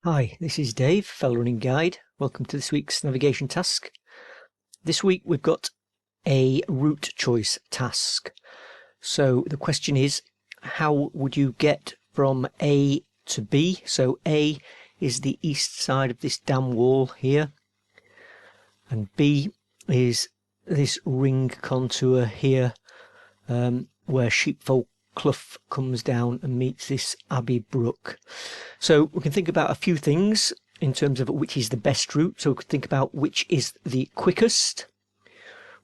Hi, this is Dave, Fell Running Guide. Welcome to this week's navigation task. This week we've got a route choice task. So the question is, how would you get from A to B? So A is the east side of this dam wall here, and B is this ring contour here, where Sheepfold Clough comes down and meets this Abbey Brook. So we can think about a few things in terms of which is the best route. So we could think about which is the quickest.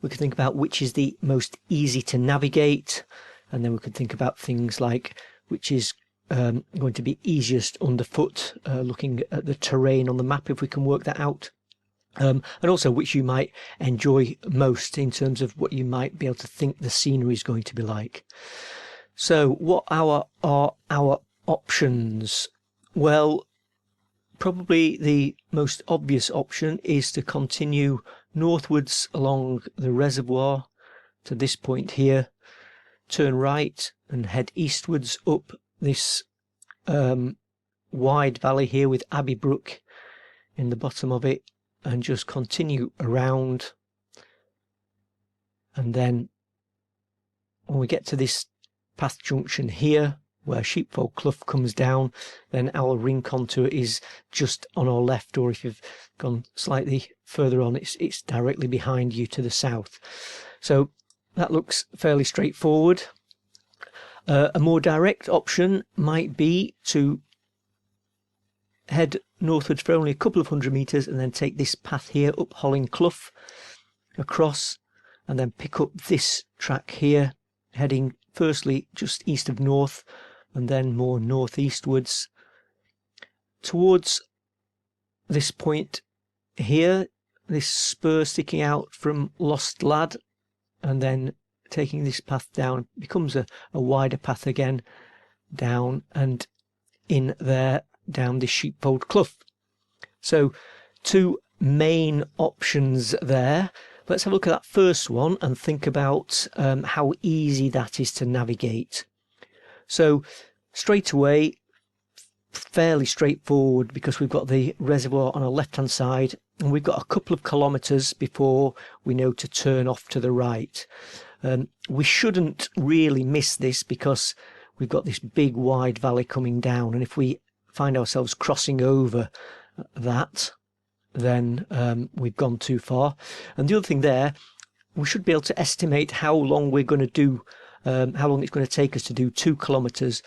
We could think about which is the most easy to navigate. And then we could think about things like which is going to be easiest underfoot, looking at the terrain on the map if we can work that out. And also which you might enjoy most in terms of what you might be able to think the scenery is going to be like. So what are our options? Well, probably the most obvious option is to continue northwards along the reservoir to this point here, turn right and head eastwards up this wide valley here with Abbey Brook in the bottom of it, and just continue around. And then when we get to this path junction here where Sheepfold Clough comes down, then our ring contour is just on our left, or if you've gone slightly further on, it's directly behind you to the south. So that looks fairly straightforward. A more direct option might be to head northwards for only a couple of 100 metres and then take this path here up Holling Clough across, and then pick up this track here, heading firstly just east of north and then more northeastwards towards this point here, this spur sticking out from Lost Lad, and then taking this path down becomes a wider path again down and in there down this Sheepfold Clough. So two main options there. Let's have a look at that first one and think about how easy that is to navigate. So straight away, fairly straightforward, because we've got the reservoir on our left-hand side and we've got a couple of kilometres before we know to turn off to the right. We shouldn't really miss this because we've got this big wide valley coming down, and if we find ourselves crossing over that, then we've gone too far. And the other thing there, we should be able to estimate how long we're going to do, how long it's going to take us to do 2 kilometres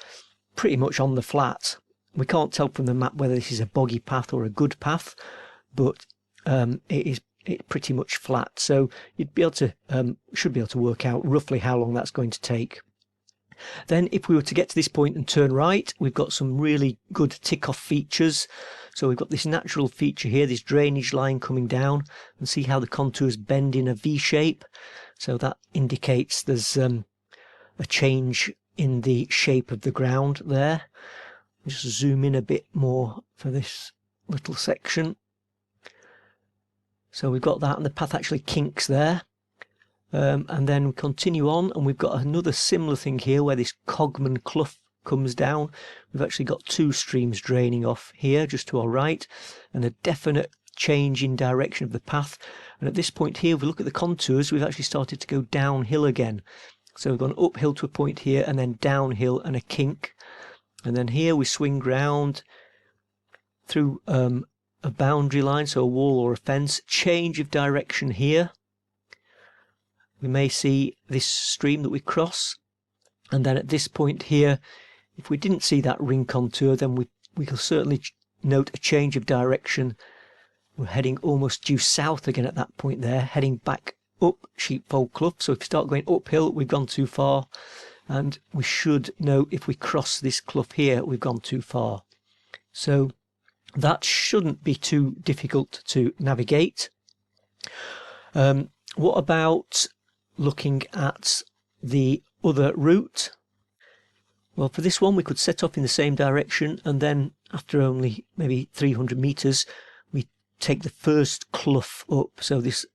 pretty much on the flat. We can't tell from the map whether this is a boggy path or a good path, but it's pretty much flat. So you'd be able to should be able to work out roughly how long that's going to take. Then if we were to get to this point and turn right, we've got some really good tick-off features. So we've got this natural feature here, this drainage line coming down, and see how the contours bend in a V shape. So that indicates there's a change in the shape of the ground there. Just zoom in a bit more for this little section. So we've got that, and the path actually kinks there. And then we continue on, and we've got another similar thing here where this Cogman Clough comes down. We've actually got 2 streams draining off here just to our right, and a definite change in direction of the path. And at this point here, if we look at the contours, we've actually started to go downhill again. So we've gone uphill to a point here and then downhill and a kink. And then here we swing round through a boundary line, so a wall or a fence, change of direction here. We may see this stream that we cross, and then at this point here, if we didn't see that ring contour, then we can certainly note a change of direction. We're heading almost due south again at that point there, heading back up Sheepfold Clough. So if we start going uphill, we've gone too far, and we should know if we cross this clough here, we've gone too far. So that shouldn't be too difficult to navigate. What about looking at the other route? Well, for this one, we could set off in the same direction, and then after only maybe 300 metres, we take the first clough up. So this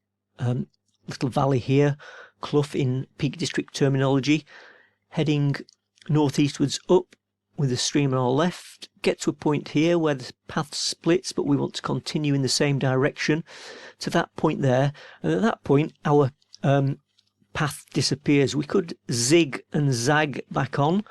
little valley here, clough in Peak District terminology, heading northeastwards up with the stream on our left, get to a point here where the path splits, but we want to continue in the same direction to that point there, and at that point our path disappears. We could zig and zag back on,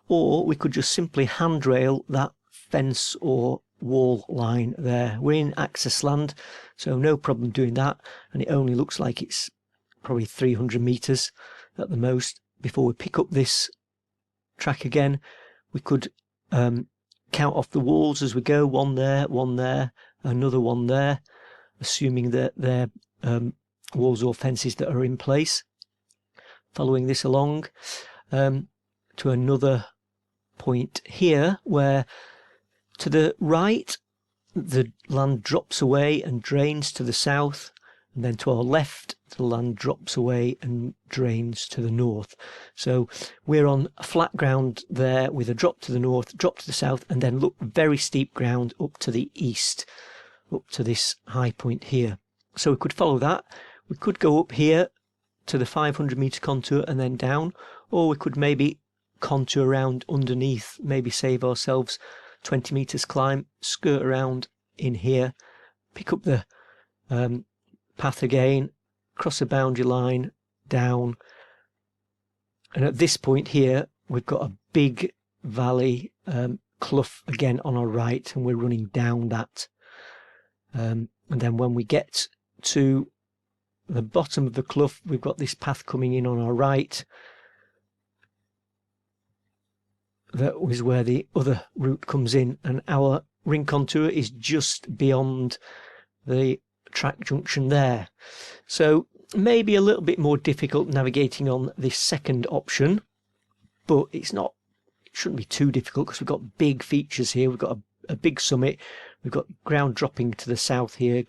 or we could just simply handrail that fence or wall line there. We're in access land, so no problem doing that, and it only looks like it's probably 300 meters at the most before we pick up this track again. We could count off the walls as we go, one there, another one there, assuming that they're walls or fences that are in place. Following this along to another point here where to the right the land drops away and drains to the south, and then to our left the land drops away and drains to the north. So we're on flat ground there with a drop to the north, drop to the south, and then look, very steep ground up to the east, up to this high point here. So we could follow that. We could go up here to the 500 meter contour and then down, or we could maybe contour around underneath, maybe save ourselves 20 meters climb, skirt around in here, pick up the path again, cross a boundary line, down, and at this point here we've got a big valley clough again on our right, and we're running down that, and then when we get to the bottom of the clough we've got this path coming in on our right. That was where the other route comes in, and our ring contour is just beyond the track junction there. So maybe a little bit more difficult navigating on this second option, but it shouldn't be too difficult because we've got big features here. We've got a big summit, we've got ground dropping to the south here,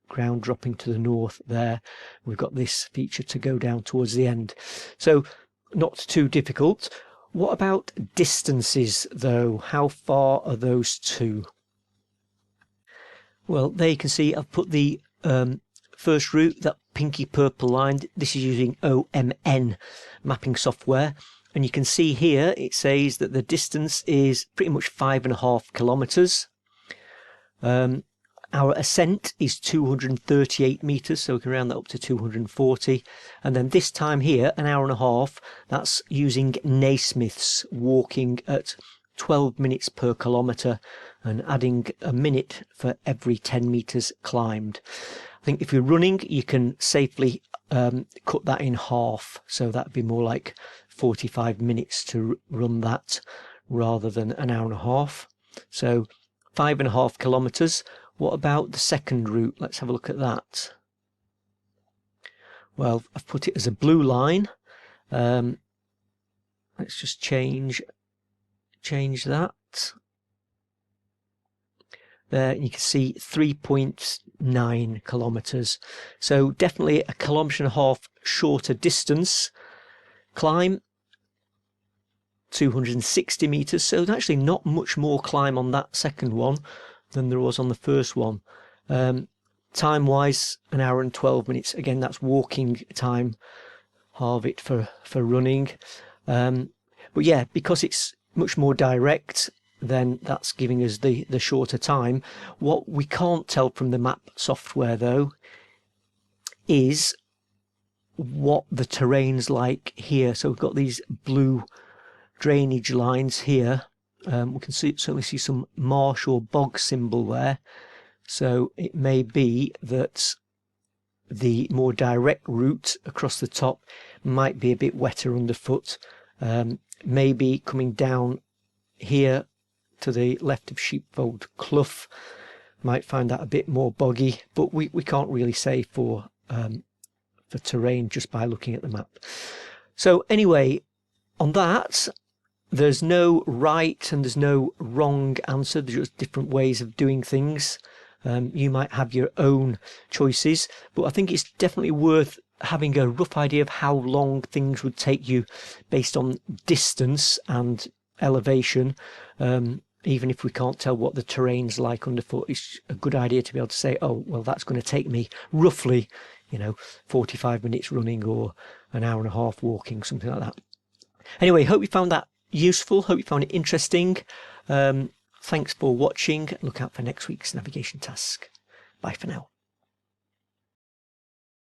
ground dropping to the north there. We've got this feature to go down towards the end, so not too difficult. What about distances though? How far are those two? Well, there you can see I've put the first route, that pinky purple line. This is using OMN mapping software, and you can see here it says that the distance is pretty much 5.5 kilometers. Our ascent is 238 meters, so we can round that up to 240. And then this time here, an hour and a half, that's using Naismiths, walking at 12 minutes per kilometer and adding a minute for every 10 meters climbed. I think if you're running, you can safely cut that in half, so that'd be more like 45 minutes to run that rather than an hour and a half. So 5.5 kilometers. What about the second route? Let's have a look at that. Well, I've put it as a blue line. Let's just change that. There you can see 3.9 kilometers. So definitely a 1.5 kilometers shorter distance. Climb 260 meters. So there's actually not much more climb on that second one than there was on the first one. Time wise, an hour and 12 minutes. Again, that's walking time, halve it for running. But yeah, because it's much more direct, then that's giving us the shorter time. What we can't tell from the map software though is what the terrain's like here. So we've got these blue drainage lines here. We can certainly see some marsh or bog symbol there, so it may be that the more direct route across the top might be a bit wetter underfoot. Maybe coming down here to the left of Sheepfold Clough might find that a bit more boggy, but we can't really say for terrain just by looking at the map. So anyway, on that, there's no right and there's no wrong answer. There's just different ways of doing things. You might have your own choices, but I think it's definitely worth having a rough idea of how long things would take you based on distance and elevation. Even if we can't tell what the terrain's like underfoot, it's a good idea to be able to say, oh, well, that's going to take me roughly, 45 minutes running or an hour and a half walking, something like that. Anyway, hope you found that useful. Hope you found it interesting. Thanks for watching. Look out for next week's navigation task. Bye for now.